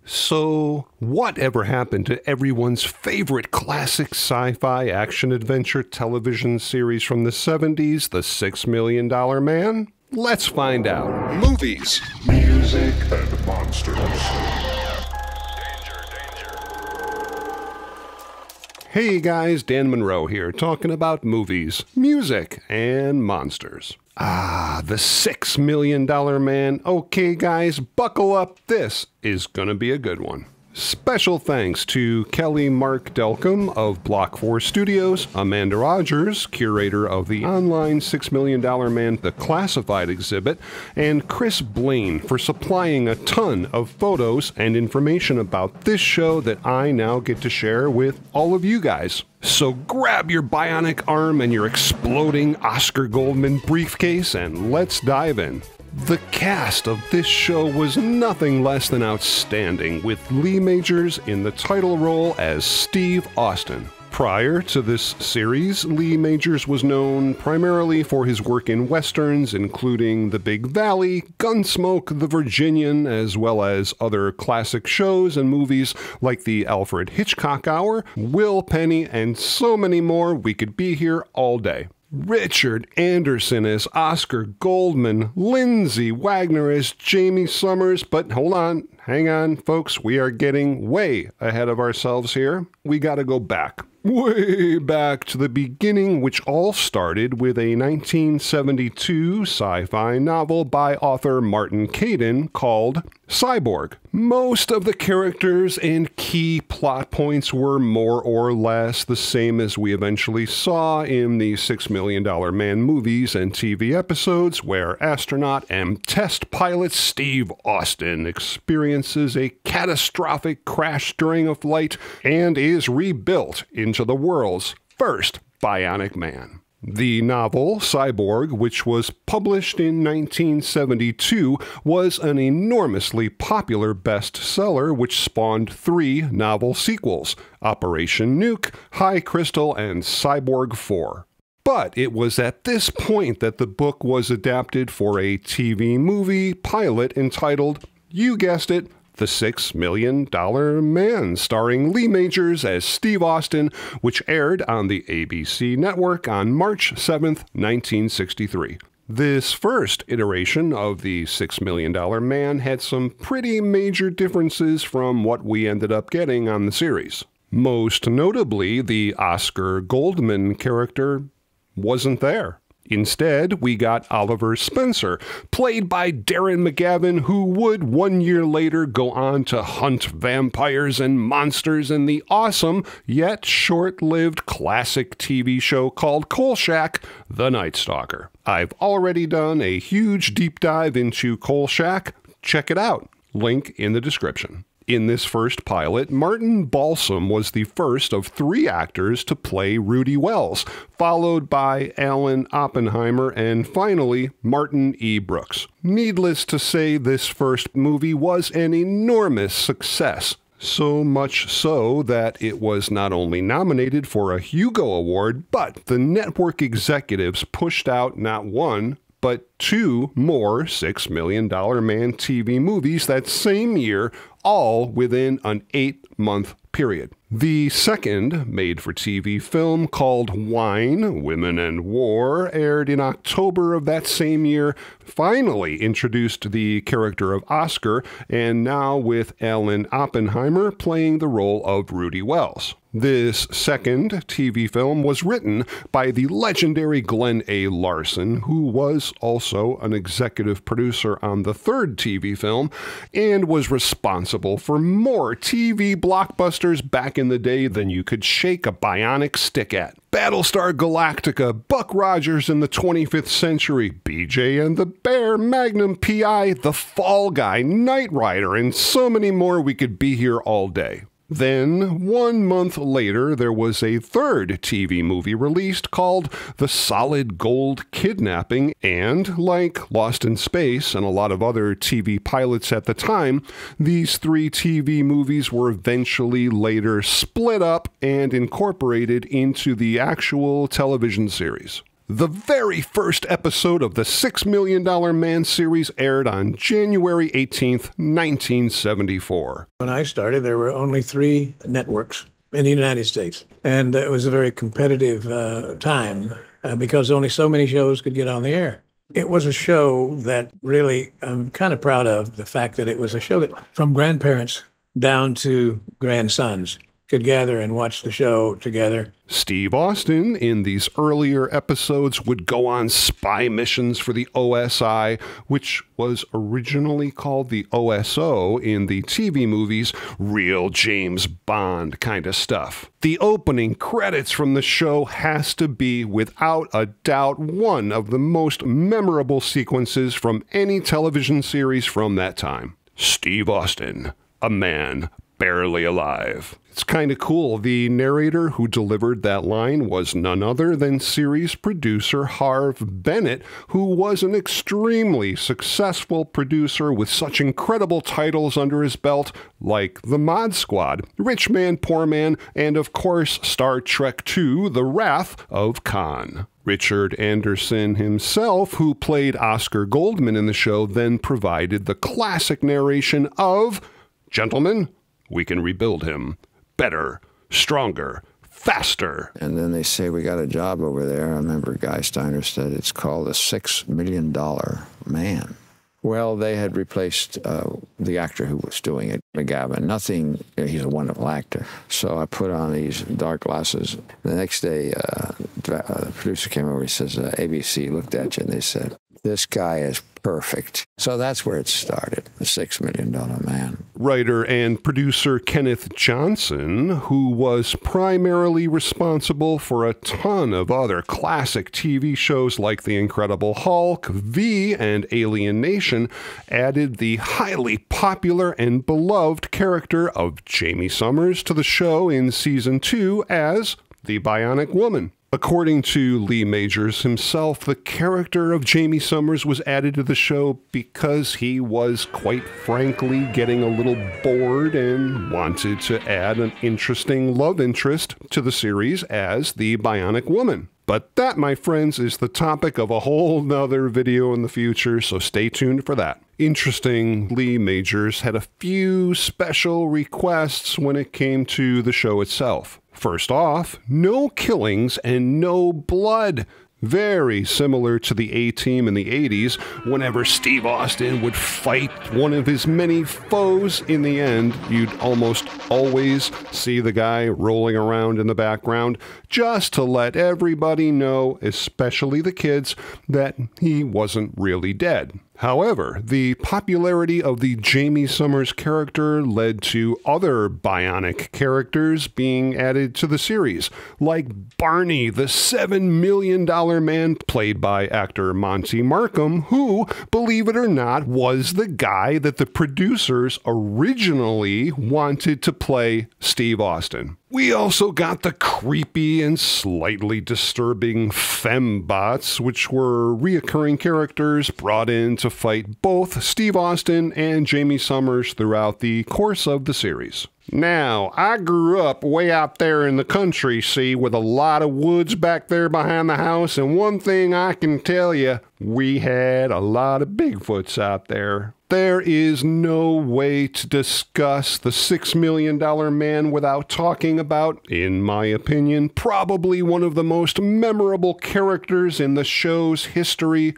So, whatever happened to everyone's favorite classic sci-fi action-adventure television series from the 70s, The $6 Million Man? Let's find out. Movies, Music and monsters. Hey guys, Dan Monroe here, talking about movies, music, and monsters. The $6 Million Man. Okay guys, buckle up. This is gonna be a good one. Special thanks to Kelly Mark Delcom of Block 4 Studios, Amanda Rogers, curator of the online $6 Million Man The Classified exhibit, and Chris Blaine for supplying a ton of photos and information about this show that I now get to share with all of you guys. So grab your bionic arm and your exploding Oscar Goldman briefcase and let's dive in. The cast of this show was nothing less than outstanding, with Lee Majors in the title role as Steve Austin. Prior to this series, Lee Majors was known primarily for his work in westerns, including The Big Valley, Gunsmoke, The Virginian, as well as other classic shows and movies like The Alfred Hitchcock Hour, Will Penny, and so many more. We could be here all day. Richard Anderson as Oscar Goldman, Lindsay Wagner as Jamie Summers, but hold on, hang on, folks, we are getting way ahead of ourselves here. We gotta go back. Way back to the beginning, which all started with a 1972 sci-fi novel by author Martin Caidin called Cyborg. Most of the characters and key plot points were more or less the same as we eventually saw in the $6 Million Man movies and TV episodes, where astronaut and test pilot Steve Austin experiences a catastrophic crash during a flight and is rebuilt into the world's first bionic man. The novel, Cyborg, which was published in 1972, was an enormously popular bestseller which spawned 3 novel sequels, Operation Nuke, High Crystal, and Cyborg 4. But it was at this point that the book was adapted for a TV movie pilot entitled, you guessed it, The $6 Million Man, starring Lee Majors as Steve Austin, which aired on the ABC network on March 7th, 1963. This first iteration of the $6 Million Man had some pretty major differences from what we ended up getting on the series. Most notably, the Oscar Goldman character wasn't there. Instead, we got Oliver Spencer, played by Darren McGavin, who would 1 year later go on to hunt vampires and monsters in the awesome, yet short-lived classic TV show called KOLCHAK, The Night Stalker. I've already done a huge deep dive into KOLCHAK. Check it out. Link in the description. In this first pilot, Martin Balsam was the first of 3 actors to play Rudy Wells, followed by Alan Oppenheimer, and finally, Martin E. Brooks. Needless to say, this first movie was an enormous success. So much so that it was not only nominated for a Hugo Award, but the network executives pushed out not 1, but 2 more $6 Million Man TV movies that same year, all within an 8-month period. The second made-for-TV film, called Wine, Women and War, aired in October of that same year, finally introduced the character of Oscar, and now with Alan Oppenheimer playing the role of Rudy Wells. This second TV film was written by the legendary Glenn A. Larson, who was also an executive producer on the third TV film, and was responsible for more TV blockbusters back in the day than you could shake a bionic stick at. Battlestar Galactica, Buck Rogers in the 25th Century, BJ and the Bear, Magnum P.I., The Fall Guy, Knight Rider, and so many more. We could be here all day. Then, 1 month later, there was a third TV movie released called The Solid Gold Kidnapping, and like Lost in Space and a lot of other TV pilots at the time, these 3 TV movies were eventually later split up and incorporated into the actual television series. The very first episode of the $6 Million Man series aired on January 18th, 1974. When I started, there were only 3 networks in the United States. And it was a very competitive time because only so many shows could get on the air. It was a show that really, I'm kind of proud of the fact that it was a show that from grandparents down to grandsons could gather and watch the show together. Steve Austin, in these earlier episodes, would go on spy missions for the OSI, which was originally called the OSO in the TV movies, real James Bond kind of stuff. The opening credits from the show has to be, without a doubt, one of the most memorable sequences from any television series from that time. Steve Austin, a man barely alive. It's kind of cool. The narrator who delivered that line was none other than series producer Harve Bennett, who was an extremely successful producer with such incredible titles under his belt, like The Mod Squad, Rich Man, Poor Man, and of course Star Trek II, The Wrath of Khan. Richard Anderson himself, who played Oscar Goldman in the show, then provided the classic narration of, "Gentlemen, we can rebuild him. Better, stronger, faster." And then they say, "We got a job over there." I remember Guy Steiner said it's called a $6 million man. Well, they had replaced the actor who was doing it, McGavin. Nothing, he's a wonderful actor. So I put on these dark glasses. The next day, the producer came over, he says, ABC looked at you and they said, "This guy is perfect." So that's where it started, the $6 million man. Writer and producer Kenneth Johnson, who was primarily responsible for a ton of other classic TV shows like The Incredible Hulk, V, and Alien Nation, added the highly popular and beloved character of Jamie Summers to the show in Season 2 as the Bionic Woman. According to Lee Majors himself, the character of Jamie Summers was added to the show because he was, quite frankly, getting a little bored and wanted to add an interesting love interest to the series as the Bionic Woman. But that, my friends, is the topic of a whole nother video in the future, so stay tuned for that. Interesting, Lee Majors had a few special requests when it came to the show itself. First off, no killings and no blood. Very similar to the A-Team in the 80s, whenever Steve Austin would fight one of his many foes, in the end, you'd almost always see the guy rolling around in the background, just to let everybody know, especially the kids, that he wasn't really dead. However, the popularity of the Jamie Summers character led to other Bionic characters being added to the series, like Barney, the $7 million man, played by actor Monty Markham, who, believe it or not, was the guy that the producers originally wanted to play Steve Austin. We also got the creepy and slightly disturbing fembots, which were reoccurring characters brought in to fight both Steve Austin and Jamie Summers throughout the course of the series. Now, I grew up way out there in the country, see, with a lot of woods back there behind the house, and one thing I can tell you, we had a lot of Bigfoots out there. There is no way to discuss the $6 million man without talking about, in my opinion, probably one of the most memorable characters in the show's history,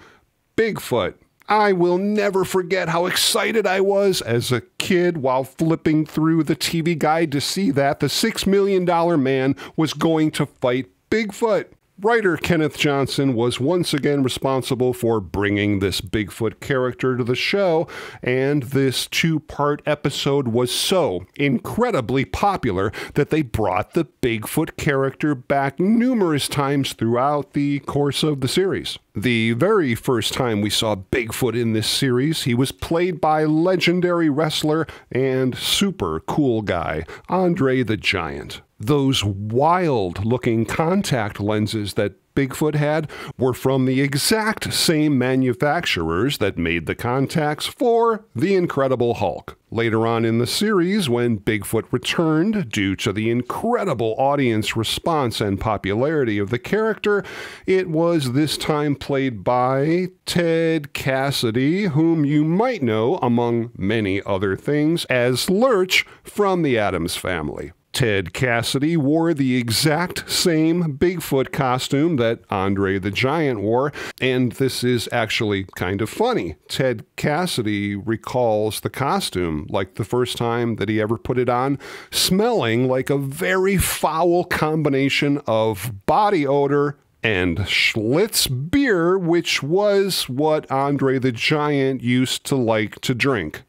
Bigfoot. I will never forget how excited I was as a kid while flipping through the TV guide to see that the $6 million man was going to fight Bigfoot. Writer Kenneth Johnson was once again responsible for bringing this Bigfoot character to the show, and this two-part episode was so incredibly popular that they brought the Bigfoot character back numerous times throughout the course of the series. The very first time we saw Bigfoot in this series, he was played by legendary wrestler and super cool guy, Andre the Giant. Those wild-looking contact lenses that Bigfoot had were from the exact same manufacturers that made the contacts for the Incredible Hulk. Later on in the series, when Bigfoot returned due to the incredible audience response and popularity of the character, it was this time played by Ted Cassidy, whom you might know, among many other things, as Lurch from the Addams Family. Ted Cassidy wore the exact same Bigfoot costume that Andre the Giant wore, and this is actually kind of funny. Ted Cassidy recalls the costume like the first time that he ever put it on, smelling like a very foul combination of body odor and Schlitz beer, which was what Andre the Giant used to like to drink.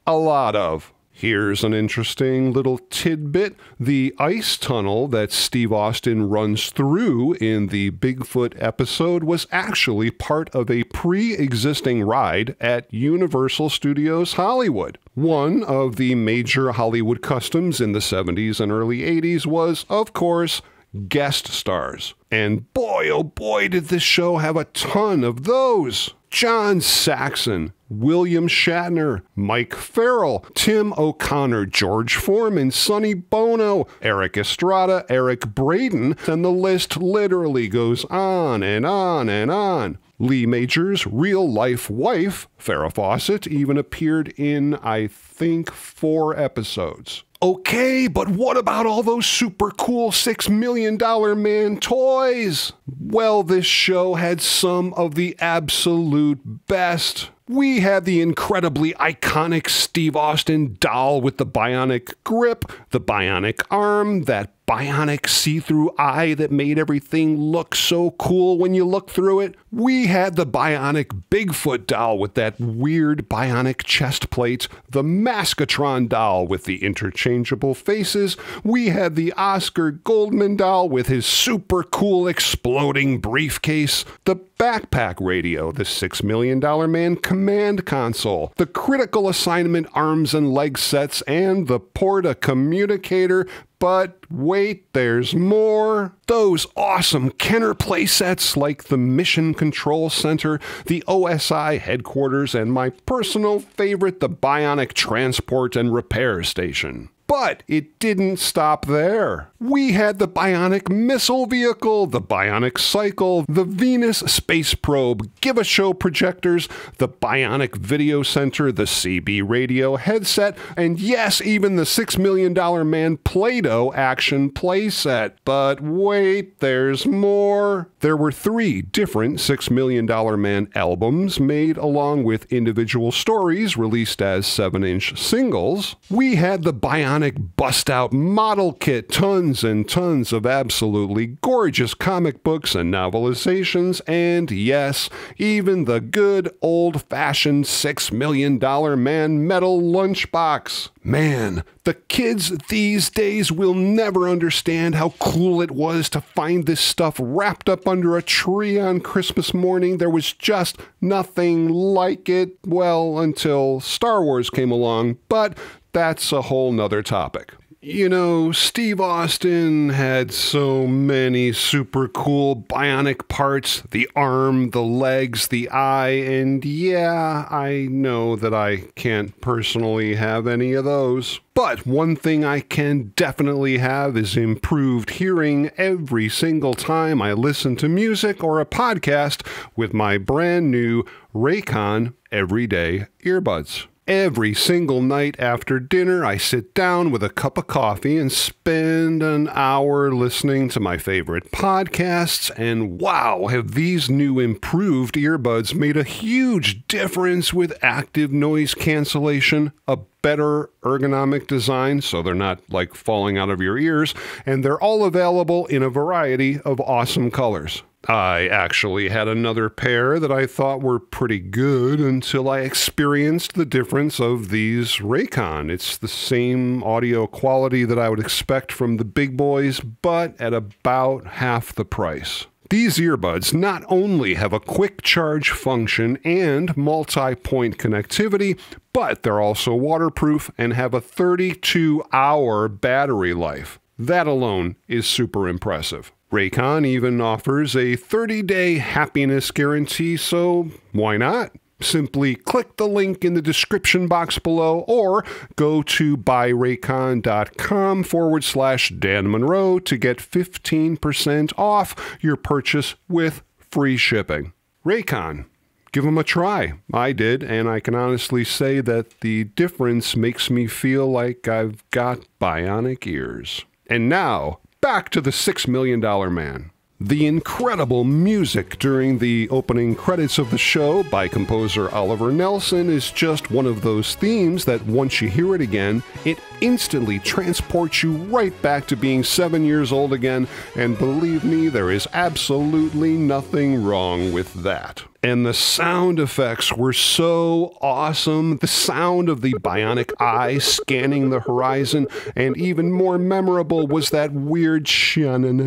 A lot of. Here's an interesting little tidbit. The ice tunnel that Steve Austin runs through in the Bigfoot episode was actually part of a pre-existing ride at Universal Studios Hollywood. One of the major Hollywood customs in the 70s and early 80s was, of course, guest stars. And boy, oh boy, did this show have a ton of those. John Saxon, William Shatner, Mike Farrell, Tim O'Connor, George Foreman, Sonny Bono, Eric Estrada, Eric Braeden, and the list literally goes on and on and on. Lee Major's real-life wife, Farrah Fawcett, even appeared in, I think, 4 episodes. Okay, but what about all those super cool $6 Million Man toys? Well, this show had some of the absolute best. We had the incredibly iconic Steve Austin doll with the bionic grip, the bionic arm, that bionic see-through eye that made everything look so cool when you look through it. We had the bionic Bigfoot doll with that weird bionic chest plate, the Maskatron doll with the interchangeable faces. We had the Oscar Goldman doll with his super cool exploding briefcase, the backpack radio, the $6 Million Man command console, the critical assignment arms and leg sets, and the Porta communicator. But wait, there's more. Those awesome Kenner playsets like the Mission Control Center, the OSI headquarters, and my personal favorite, the Bionic Transport and Repair Station. But it didn't stop there. We had the Bionic Missile Vehicle, the Bionic Cycle, the Venus Space Probe, Give-A-Show projectors, the Bionic Video Center, the CB radio headset, and yes, even the $6 Million Man Play-Doh action playset. But wait, there's more. There were 3 different $6 Million Man albums made along with individual stories released as 7-inch singles. We had the Bionic bust-out model kit, tons and tons of absolutely gorgeous comic books and novelizations, and yes, even the good old-fashioned $6 Million Man metal lunchbox. Man, the kids these days will never understand how cool it was to find this stuff wrapped up under a tree on Christmas morning. There was just nothing like it, well, until Star Wars came along, but that's a whole nother topic. You know, Steve Austin had so many super cool bionic parts, the arm, the legs, the eye, and yeah, I know that I can't personally have any of those. But one thing I can definitely have is improved hearing every single time I listen to music or a podcast with my brand new Raycon Everyday Earbuds. Every single night after dinner, I sit down with a cup of coffee and spend an hour listening to my favorite podcasts, and wow, have these new improved earbuds made a huge difference with active noise cancellation, a better ergonomic design so they're not like falling out of your ears, and they're all available in a variety of awesome colors. I actually had another pair that I thought were pretty good until I experienced the difference of these Raycon. It's the same audio quality that I would expect from the big boys, but at about half the price. These earbuds not only have a quick charge function and multi-point connectivity, but they're also waterproof and have a 32-hour battery life. That alone is super impressive. Raycon even offers a 30-day happiness guarantee, so why not? Simply click the link in the description box below or go to buyraycon.com/Dan Monroe to get 15% off your purchase with free shipping. Raycon. Give them a try. I did, and I can honestly say that the difference makes me feel like I've got bionic ears. And now, back to the $6 Million Man. The incredible music during the opening credits of the show by composer Oliver Nelson is just one of those themes that once you hear it again, it instantly transports you right back to being 7 years old again, and believe me, there is absolutely nothing wrong with that. And the sound effects were so awesome. The sound of the bionic eye scanning the horizon, and even more memorable was that weird sound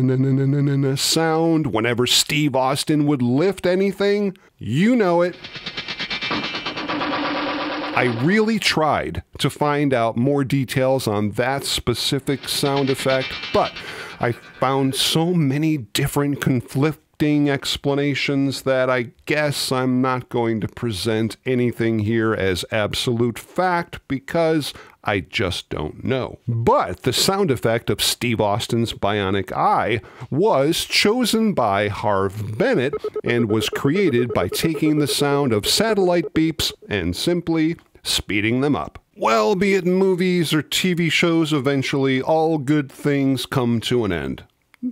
whenever Steve Austin would lift anything. You know it. I really tried to find out more details on that specific sound effect, but I found so many different conflicting explanations that I guess I'm not going to present anything here as absolute fact because I just don't know. But the sound effect of Steve Austin's bionic eye was chosen by Harv Bennett and was created by taking the sound of satellite beeps and simply speeding them up. Well, be it movies or TV shows, eventually all good things come to an end.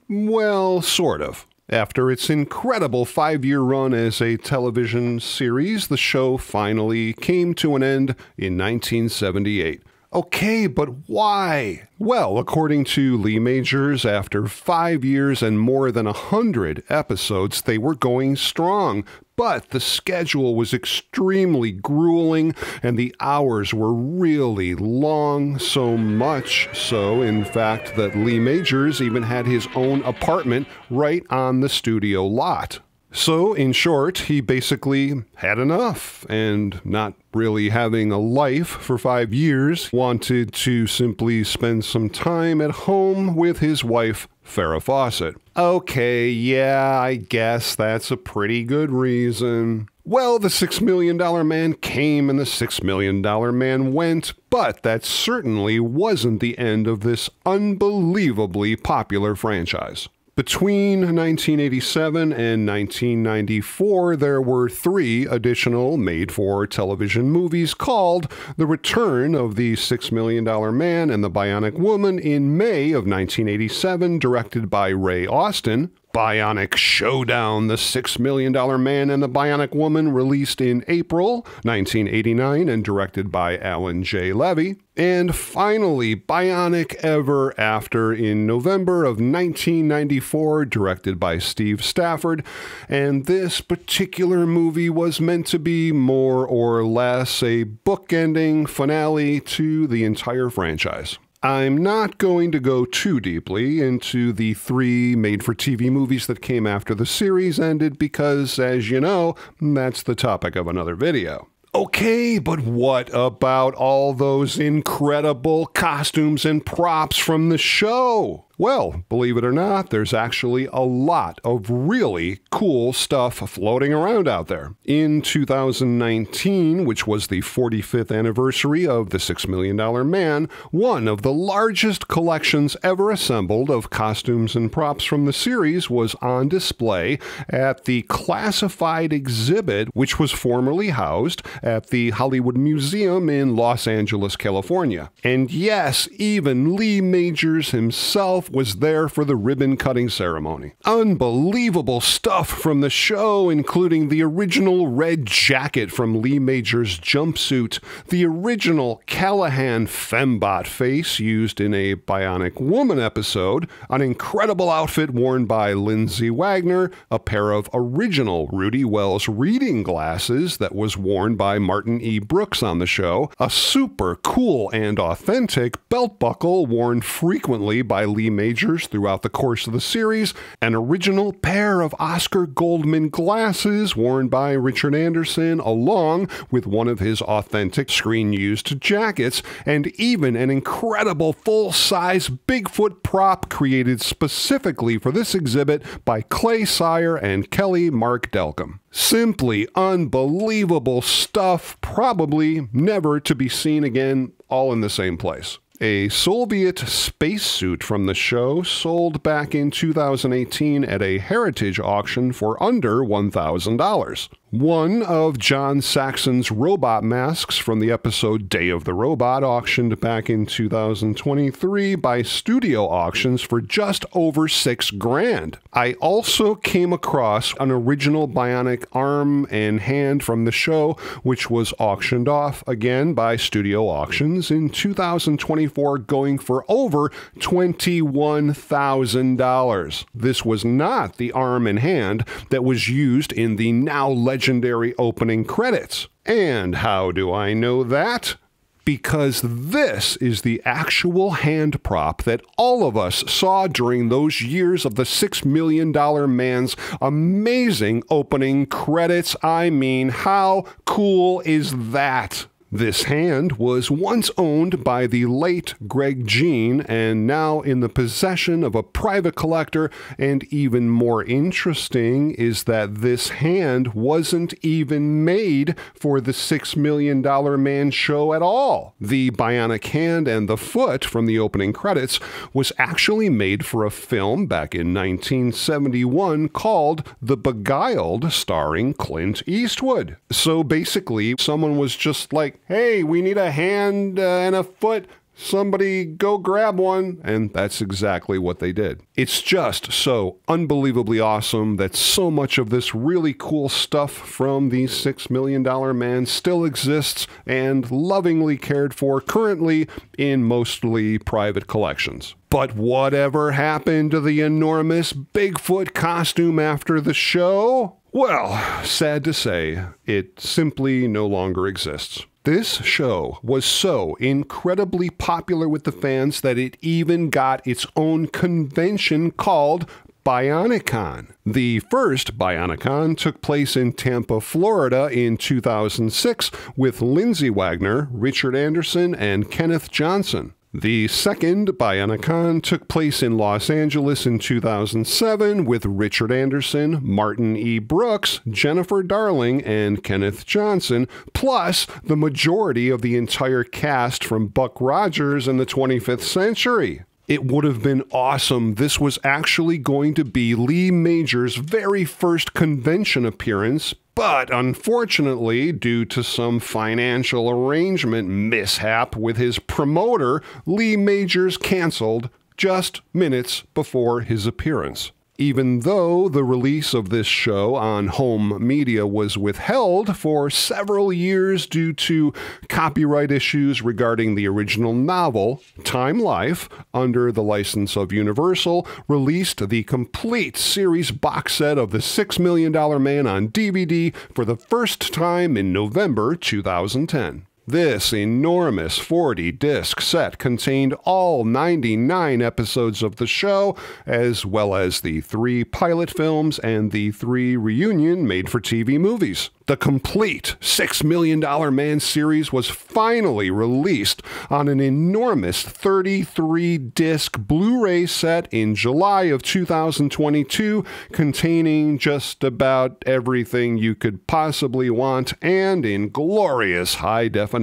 Well, sort of. After its incredible 5-year run as a television series, the show finally came to an end in 1978. Okay, but why? Well, according to Lee Majors, after 5 years and more than 100 episodes, they were going strong. But the schedule was extremely grueling, and the hours were really long, so much so, in fact, that Lee Majors even had his own apartment right on the studio lot. So, in short, he basically had enough, and not really having a life for 5 years, wanted to simply spend some time at home with his wife, Farrah Fawcett. Okay, yeah, I guess that's a pretty good reason. Well, the $6 Million Man came and the $6 Million Man went, but that certainly wasn't the end of this unbelievably popular franchise. Between 1987 and 1994, there were 3 additional made-for-television movies called The Return of the $6 Million Man and the Bionic Woman in May of 1987, directed by Ray Austin. Bionic Showdown, The $6 Million Man and the Bionic Woman, released in April 1989 and directed by Alan J. Levy. And finally, Bionic Ever After in November of 1994, directed by Steve Stafford. And this particular movie was meant to be more or less a bookending finale to the entire franchise. I'm not going to go too deeply into the 3 made-for-TV movies that came after the series ended because, as you know, that's the topic of another video. Okay, but what about all those incredible costumes and props from the show? Well, believe it or not, there's actually a lot of really cool stuff floating around out there. In 2019, which was the 45th anniversary of the $6 Million Man, one of the largest collections ever assembled of costumes and props from the series was on display at the Classified exhibit, which was formerly housed at the Hollywood Museum in Los Angeles, California. And yes, even Lee Majors himself was there for the ribbon-cutting ceremony. Unbelievable stuff from the show, including the original red jacket from Lee Majors' jumpsuit, the original Callahan fembot face used in a Bionic Woman episode, an incredible outfit worn by Lindsay Wagner, a pair of original Rudy Wells reading glasses that was worn by Martin E. Brooks on the show, a super cool and authentic belt buckle worn frequently by Lee Majors throughout the course of the series, an original pair of Oscar Goldman glasses worn by Richard Anderson, along with one of his authentic screen-used jackets, and even an incredible full-size Bigfoot prop created specifically for this exhibit by Clay Sire and Kelly Mark Delcom. Simply unbelievable stuff, probably never to be seen again, all in the same place. A Soviet spacesuit from the show sold back in 2018 at a heritage auction for under $1,000. One of John Saxon's robot masks from the episode Day of the Robot auctioned back in 2023 by Studio Auctions for just over $6,000. I also came across an original bionic arm and hand from the show, which was auctioned off again by Studio Auctions in 2024, going for over $21,000. This was not the arm and hand that was used in the now legendary opening credits. And how do I know that? Because this is the actual hand prop that all of us saw during those years of the $6 Million Man's amazing opening credits. I mean, how cool is that? This hand was once owned by the late Greg Jean and now in the possession of a private collector, and even more interesting is that this hand wasn't even made for the $6 Million Man show at all. The bionic hand and the foot from the opening credits was actually made for a film back in 1971 called The Beguiled, starring Clint Eastwood. So basically, someone was just like, hey, we need a hand and a foot. Somebody go grab one. And that's exactly what they did. It's just so unbelievably awesome that so much of this really cool stuff from the $6 Million Man still exists and lovingly cared for currently in mostly private collections. But whatever happened to the enormous Bigfoot costume after the show? Well, sad to say, it simply no longer exists. This show was so incredibly popular with the fans that it even got its own convention called Bionicon. The first Bionicon took place in Tampa, Florida in 2006 with Lindsay Wagner, Richard Anderson, and Kenneth Johnson. The second Bionicon took place in Los Angeles in 2007 with Richard Anderson, Martin E. Brooks, Jennifer Darling, and Kenneth Johnson, plus the majority of the entire cast from Buck Rogers and the 25th Century. It would have been awesome. This was actually going to be Lee Majors' very first convention appearance, but unfortunately, due to some financial arrangement mishap with his promoter, Lee Majors canceled just minutes before his appearance. Even though the release of this show on home media was withheld for several years due to copyright issues regarding the original novel, Time Life, under the license of Universal, released the complete series box set of The $6 Million Man on DVD for the first time in November 2010. This enormous 40-disc set contained all 99 episodes of the show, as well as the 3 pilot films and the 3 reunion made-for-TV movies. The complete $6 Million Man series was finally released on an enormous 33-disc Blu-ray set in July of 2022, containing just about everything you could possibly want and in glorious high definition.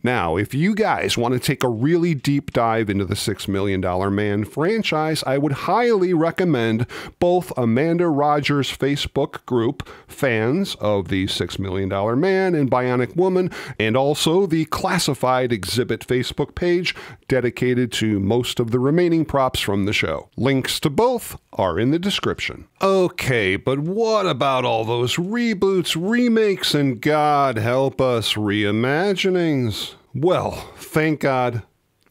Now, if you guys want to take a really deep dive into the $6 Million Man franchise, I would highly recommend both Amanda Rogers' Facebook group, Fans of the $6 Million Man and Bionic Woman, and also the Classified Exhibit Facebook page dedicated to most of the remaining props from the show. Links to both are in the description. Okay, but what about all those reboots, remakes, and God help us, reimaginings? Well, thank God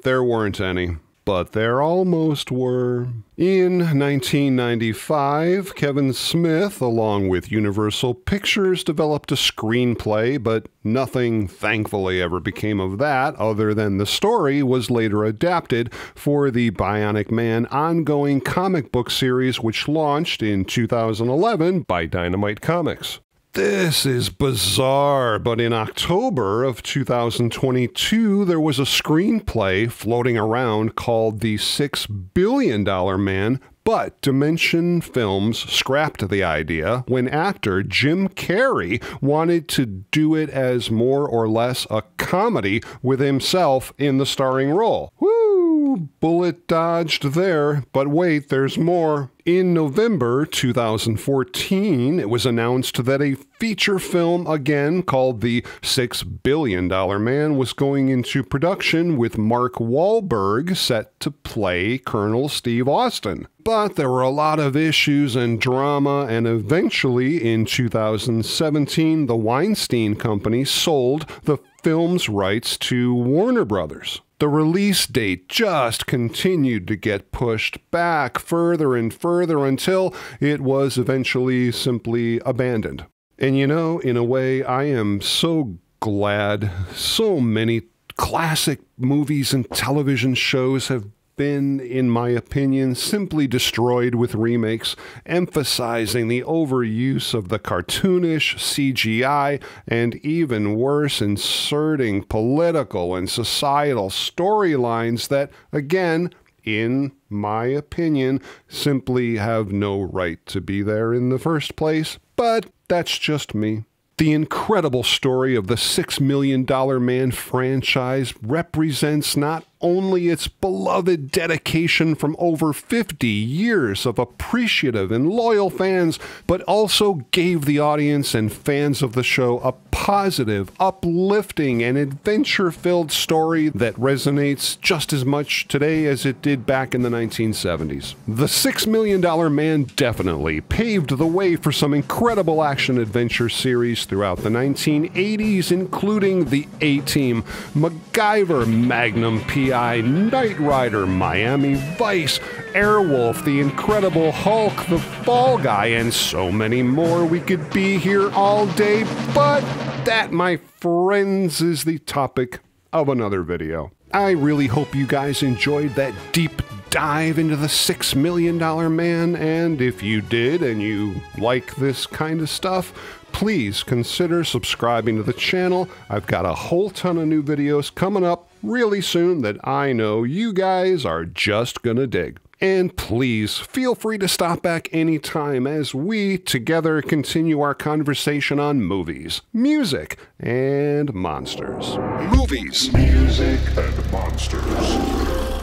there weren't any. but there almost were. In 1995, Kevin Smith, along with Universal Pictures, developed a screenplay, but nothing, thankfully, ever became of that, other than the story was later adapted for the Bionic Man ongoing comic book series, which launched in 2011 by Dynamite Comics. This is bizarre, but in October of 2022, there was a screenplay floating around called The $6 Billion Man, but Dimension Films scrapped the idea when actor Jim Carrey wanted to do it as more or less a comedy with himself in the starring role. Woo! Bullet dodged there, but wait, there's more. In November 2014, it was announced that a feature film, again called The $6 Billion Man, was going into production with Mark Wahlberg set to play Colonel Steve Austin. But there were a lot of issues and drama, and eventually in 2017, the Weinstein Company sold the film's rights to Warner Brothers. The release date just continued to get pushed back further and further until it was eventually simply abandoned. And you know, in a way, I am so glad so many classic movies and television shows have been, in my opinion, simply destroyed with remakes, emphasizing the overuse of the cartoonish CGI, and even worse, inserting political and societal storylines that, again, in my opinion, simply have no right to be there in the first place. But that's just me. The incredible story of the $6 Million Man franchise represents not only its beloved dedication from over 50 years of appreciative and loyal fans, but also gave the audience and fans of the show a positive, uplifting, and adventure-filled story that resonates just as much today as it did back in the 1970s. The $6 Million Man definitely paved the way for some incredible action-adventure series throughout the 1980s, including The A-Team, MacGyver, Magnum P.I., Knight Rider, Miami Vice, Airwolf, The Incredible Hulk, The Fall Guy, and so many more. We could be here all day, but that, my friends, is the topic of another video. I really hope you guys enjoyed that deep dive into the $6 Million Man, and if you did and you like this kind of stuff, please consider subscribing to the channel. I've got a whole ton of new videos coming up really soon that I know you guys are just gonna dig. And please feel free to stop back anytime as we together continue our conversation on movies, music, and monsters. Movies, music, and monsters.